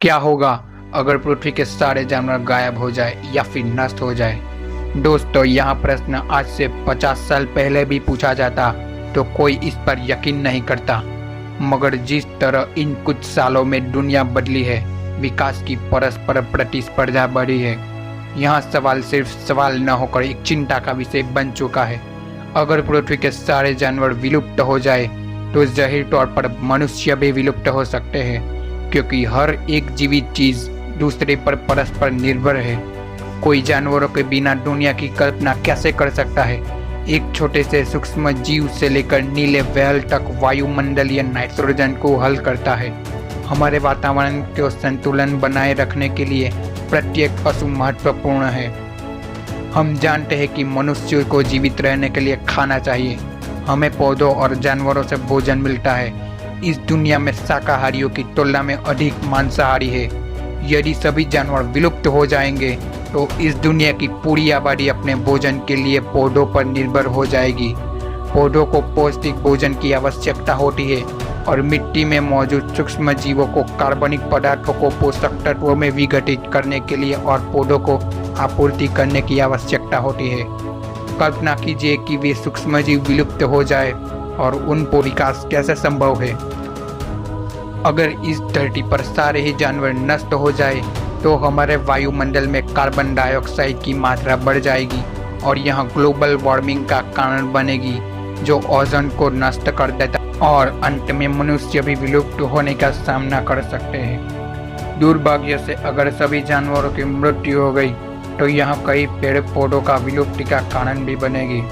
क्या होगा अगर पृथ्वी के सारे जानवर गायब हो जाए या फिर नष्ट हो जाए। दोस्तों, यह प्रश्न आज से 50 साल पहले भी पूछा जाता तो कोई इस पर यकीन नहीं करता, मगर जिस तरह इन कुछ सालों में दुनिया बदली है, विकास की परस्पर प्रतिस्पर्धा बढ़ी है, यह सवाल सिर्फ सवाल न होकर एक चिंता का विषय बन चुका है। अगर पृथ्वी के सारे जानवर विलुप्त हो जाए तो जाहिर तौर पर मनुष्य भी विलुप्त हो सकते हैं, क्योंकि हर एक जीवित चीज दूसरे पर परस्पर निर्भर है। कोई जानवरों के बिना दुनिया की कल्पना कैसे कर सकता है। एक छोटे से सूक्ष्म जीव से लेकर नीले व्हेल तक वायुमंडलीय नाइट्रोजन को हल करता है। हमारे वातावरण को संतुलन बनाए रखने के लिए प्रत्येक पशु महत्वपूर्ण है। हम जानते हैं कि मनुष्य को जीवित रहने के लिए खाना चाहिए। हमें पौधों और जानवरों से भोजन मिलता है। इस दुनिया में शाकाहारियों की तुलना में अधिक मांसाहारी है। यदि सभी जानवर विलुप्त हो जाएंगे तो इस दुनिया की पूरी आबादी अपने भोजन के लिए पौधों पर निर्भर हो जाएगी। पौधों को पौष्टिक भोजन की आवश्यकता होती है और मिट्टी में मौजूद सूक्ष्म जीवों को कार्बनिक पदार्थों को पोषक तत्वों में विघटित करने के लिए और पौधों को आपूर्ति करने की आवश्यकता होती है। कल्पना कीजिए कि वे सूक्ष्म जीव विलुप्त हो जाए और उन पर विकास कैसे संभव है। अगर इस धरती पर सारे ही जानवर नष्ट हो जाए तो हमारे वायुमंडल में कार्बन डाइऑक्साइड की मात्रा बढ़ जाएगी और यह ग्लोबल वार्मिंग का कारण बनेगी, जो ओजोन को नष्ट कर देता और अंत में मनुष्य भी विलुप्त होने का सामना कर सकते हैं। दुर्भाग्य से अगर सभी जानवरों की मृत्यु हो गई तो यह कई पेड़ पौधों का विलुप्ति का कारण भी बनेगी।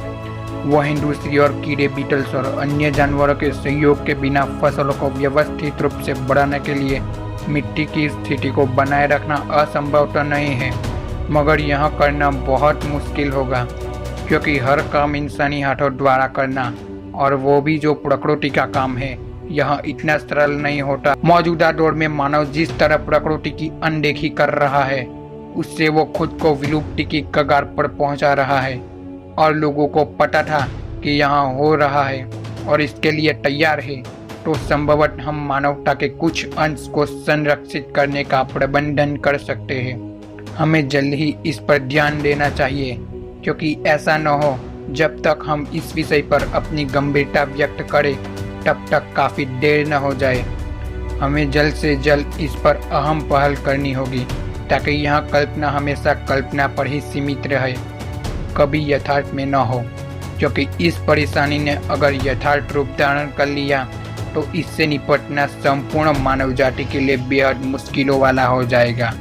वहीं दूसरी ओर कीड़े, बीटल्स और अन्य जानवरों के सहयोग के बिना फसलों को व्यवस्थित रूप से बढ़ाने के लिए मिट्टी की स्थिति को बनाए रखना असंभव तो नहीं है, मगर यह करना बहुत मुश्किल होगा, क्योंकि हर काम इंसानी हाथों द्वारा करना, और वो भी जो प्रकृति का काम है, यह इतना सरल नहीं होता। मौजूदा दौर में मानव जिस तरह प्रकृति की अनदेखी कर रहा है, उससे वो खुद को विलुप्ति की कगार पर पहुंचा रहा है। और लोगों को पता था कि यहाँ हो रहा है और इसके लिए तैयार है, तो संभवतः हम मानवता के कुछ अंश को संरक्षित करने का प्रबंधन कर सकते हैं। हमें जल्द ही इस पर ध्यान देना चाहिए, क्योंकि ऐसा न हो जब तक हम इस विषय पर अपनी गंभीरता व्यक्त करें तब तक काफ़ी देर न हो जाए। हमें जल्द से जल्द इस पर अहम पहल करनी होगी, ताकि यह कल्पना हमेशा कल्पना पर ही सीमित रहे, कभी यथार्थ में न हो, क्योंकि इस परेशानी ने अगर यथार्थ रूप धारण कर लिया तो इससे निपटना संपूर्ण मानव जाति के लिए बेहद मुश्किलों वाला हो जाएगा।